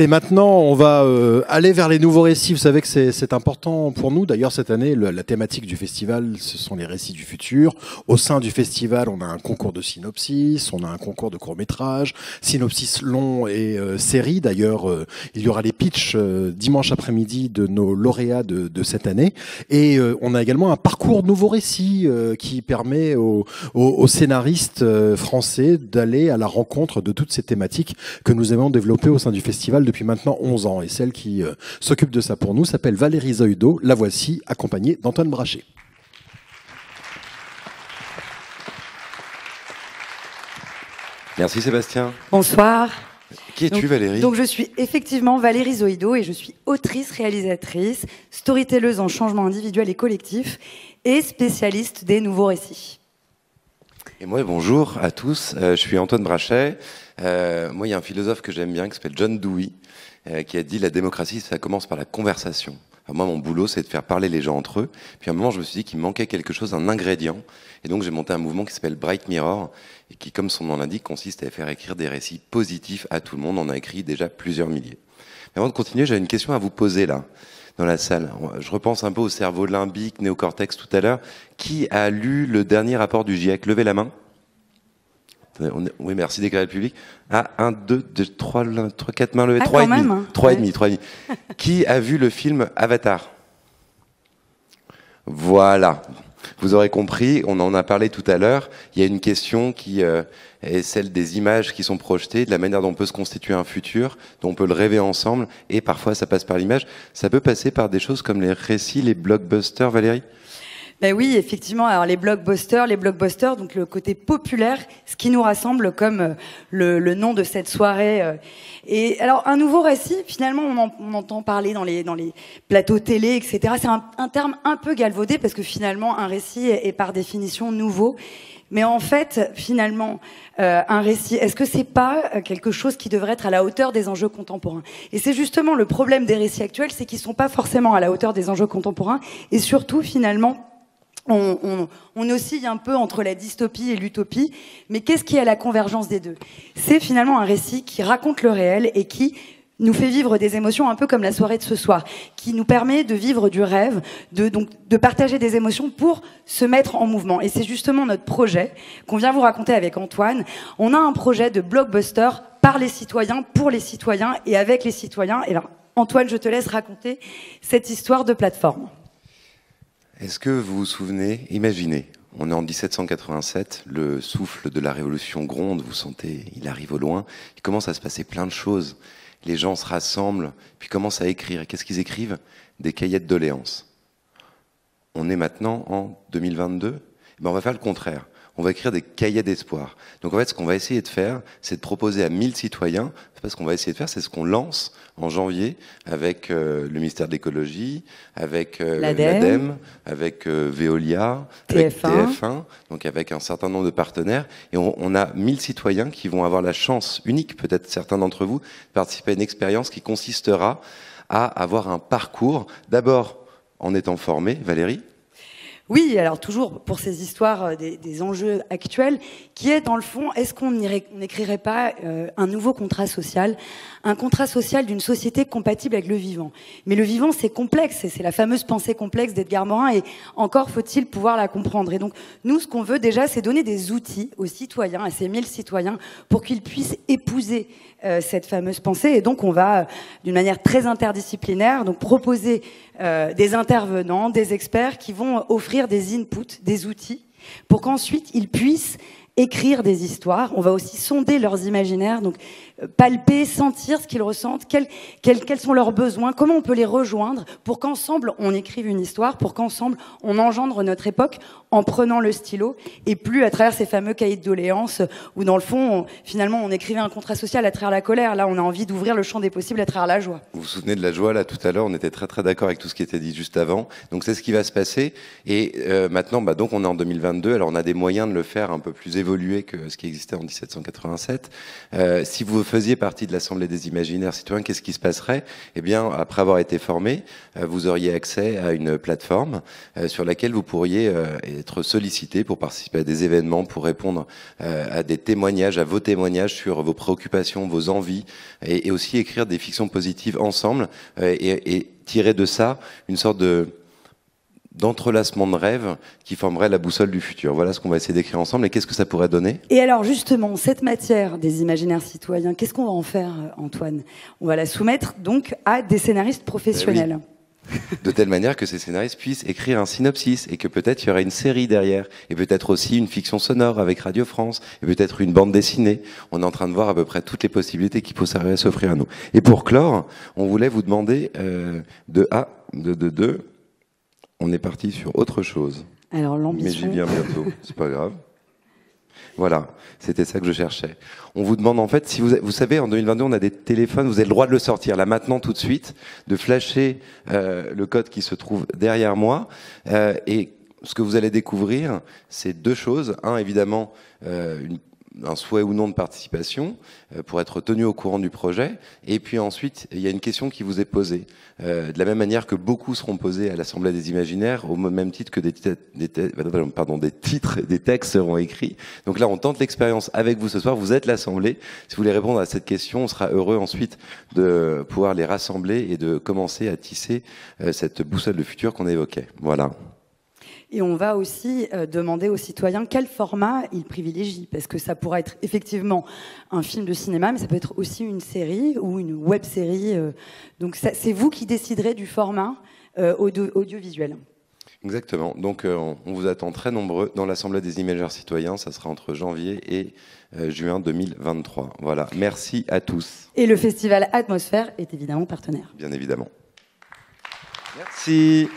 Et maintenant, on va aller vers les nouveaux récits. Vous savez que c'est important pour nous. D'ailleurs, cette année, la thématique du festival, ce sont les récits du futur. Au sein du festival, on a un concours de synopsis, on a un concours de court-métrage, synopsis long et série. D'ailleurs, il y aura les pitchs dimanche après-midi de nos lauréats de cette année. Et on a également un parcours nouveaux récits qui permet aux scénaristes français d'aller à la rencontre de toutes ces thématiques que nous aimons développer au sein du festival depuis maintenant 11 ans. Et celle qui s'occupe de ça pour nous s'appelle Valérie Zoido. La voici, accompagnée d'Antoine Brachet. Merci Sébastien. Bonsoir. Qui es-tu Valérie? Donc je suis effectivement Valérie Zoido et je suis autrice, réalisatrice, storytelleuse en changement individuel et collectif et spécialiste des nouveaux récits. Et moi, bonjour à tous, je suis Antoine Brachet. Moi, il y a un philosophe que j'aime bien qui s'appelle John Dewey, qui a dit la démocratie, ça commence par la conversation. Alors moi, mon boulot, c'est de faire parler les gens entre eux. Puis à un moment, je me suis dit qu'il me manquait quelque chose, un ingrédient. Et donc, j'ai monté un mouvement qui s'appelle Bright Mirror, et qui, comme son nom l'indique, consiste à faire écrire des récits positifs à tout le monde. On a écrit déjà plusieurs milliers. Mais avant de continuer, j'avais une question à vous poser là, dans la salle. Je repense un peu au cerveau limbique, néocortex tout à l'heure. Qui a lu le dernier rapport du GIEC? Levez la main. Oui, merci d'éclairer le public. Ah, 1, 2, 3, 4 mains levées. 3 et demi. 3 et demi, 3 et demi. Qui a vu le film Avatar? Voilà. Vous aurez compris, on en a parlé tout à l'heure. Il y a une question qui est celle des images qui sont projetées, de la manière dont on peut se constituer un futur, dont on peut le rêver ensemble. Et parfois, ça passe par l'image. Ça peut passer par des choses comme les récits, les blockbusters, Valérie? Ben oui, effectivement. Alors les blockbusters, donc le côté populaire, ce qui nous rassemble comme le nom de cette soirée. Et alors un nouveau récit, finalement, on entend parler dans les plateaux télé, etc. C'est un terme un peu galvaudé parce que finalement un récit est par définition nouveau. Mais en fait, finalement, un récit, est-ce que c'est pas quelque chose qui devrait être à la hauteur des enjeux contemporains? Et c'est justement le problème des récits actuels, c'est qu'ils sont pas forcément à la hauteur des enjeux contemporains. Et surtout, finalement, on oscille un peu entre la dystopie et l'utopie, mais qu'est-ce qui est à la convergence des deux? C'est finalement un récit qui raconte le réel et qui nous fait vivre des émotions un peu comme la soirée de ce soir, qui nous permet de vivre du rêve, de partager des émotions pour se mettre en mouvement. Et c'est justement notre projet qu'on vient vous raconter avec Antoine. On a un projet de blockbuster par les citoyens, pour les citoyens et avec les citoyens. Et alors, Antoine, je te laisse raconter cette histoire de plateforme. Est-ce que vous vous souvenez, imaginez, on est en 1787, le souffle de la Révolution gronde, vous sentez, il arrive au loin, il commence à se passer plein de choses. Les gens se rassemblent, puis commencent à écrire. Et qu'est-ce qu'ils écrivent? Des cahiers de doléances. On est maintenant en 2022, on va faire le contraire. On va écrire des cahiers d'espoir. Donc en fait, ce qu'on va essayer de faire, c'est de proposer à 1000 citoyens, c'est pas ce qu'on va essayer de faire, c'est ce qu'on lance en janvier avec le ministère de l'écologie, avec l'ADEME, avec Veolia, avec TF1, donc avec un certain nombre de partenaires. Et on a 1000 citoyens qui vont avoir la chance unique, peut-être certains d'entre vous, de participer à une expérience qui consistera à avoir un parcours, d'abord en étant formé, Valérie. Oui, alors toujours pour ces histoires des enjeux actuels, qui est dans le fond, est-ce qu'on n'écrirait pas un nouveau contrat social, un contrat social d'une société compatible avec le vivant? Mais le vivant, c'est complexe, et c'est la fameuse pensée complexe d'Edgar Morin, et encore faut-il pouvoir la comprendre. Et donc, nous, ce qu'on veut déjà, c'est donner des outils aux citoyens, à ces 1000 citoyens, pour qu'ils puissent épouser cette fameuse pensée. Et donc, on va, d'une manière très interdisciplinaire, donc proposer des intervenants, des experts qui vont offrir des inputs, des outils, pour qu'ensuite ils puissent écrire des histoires. On va aussi sonder leurs imaginaires, donc palper, sentir ce qu'ils ressentent, quels sont leurs besoins, comment on peut les rejoindre pour qu'ensemble on écrive une histoire, pour qu'ensemble on engendre notre époque en prenant le stylo et plus à travers ces fameux cahiers de doléances où dans le fond, finalement on écrivait un contrat social à travers la colère. Là, on a envie d'ouvrir le champ des possibles à travers la joie. Vous vous souvenez de la joie là tout à l'heure? On était très très d'accord avec tout ce qui était dit juste avant. Donc c'est ce qui va se passer. Et maintenant, donc on est en 2022. Alors on a des moyens de le faire un peu plus évolué que ce qui existait en 1787. Si vous faisiez partie de l'Assemblée des imaginaires citoyens, qu'est-ce qui se passerait? Eh bien, après avoir été formé, vous auriez accès à une plateforme sur laquelle vous pourriez être sollicité pour participer à des événements, pour répondre à des témoignages, à vos témoignages sur vos préoccupations, vos envies, et aussi écrire des fictions positives ensemble et tirer de ça une sorte d'entrelacement de rêves qui formerait la boussole du futur. Voilà ce qu'on va essayer d'écrire ensemble. Et qu'est-ce que ça pourrait donner? Et alors justement, cette matière des imaginaires citoyens, qu'est-ce qu'on va en faire, Antoine? On va la soumettre donc à des scénaristes professionnels. Oui. De telle manière que ces scénaristes puissent écrire un synopsis et que peut-être il y aura une série derrière et peut-être aussi une fiction sonore avec Radio France et peut-être une bande dessinée. On est en train de voir à peu près toutes les possibilités qui pourraient s'offrir à nous. Et pour clore, on voulait vous demander on est parti sur autre chose. Alors l'ambition. Mais j'y viens bientôt, c'est pas grave. Voilà, c'était ça que je cherchais. On vous demande en fait, si vous savez, en 2022, on a des téléphones, vous avez le droit de le sortir là maintenant tout de suite, de flasher le code qui se trouve derrière moi. Et ce que vous allez découvrir, c'est deux choses. Un, évidemment, un souhait ou non de participation pour être tenu au courant du projet. Et puis ensuite, il y a une question qui vous est posée. De la même manière que beaucoup seront posés à l'Assemblée des imaginaires, au même titre que des titres et des textes seront écrits. Donc là, on tente l'expérience avec vous ce soir. Vous êtes l'Assemblée. Si vous voulez répondre à cette question, on sera heureux ensuite de pouvoir les rassembler et de commencer à tisser cette boussole de futur qu'on évoquait. Voilà. Et on va aussi demander aux citoyens quel format ils privilégient, parce que ça pourrait être effectivement un film de cinéma, mais ça peut être aussi une série ou une web-série. Donc c'est vous qui déciderez du format audiovisuel. Exactement. Donc on vous attend très nombreux dans l'Assemblée des imaginaires citoyens. Ça sera entre janvier et juin 2023. Voilà. Merci à tous. Et le festival Atmosphère est évidemment partenaire. Bien évidemment. Merci.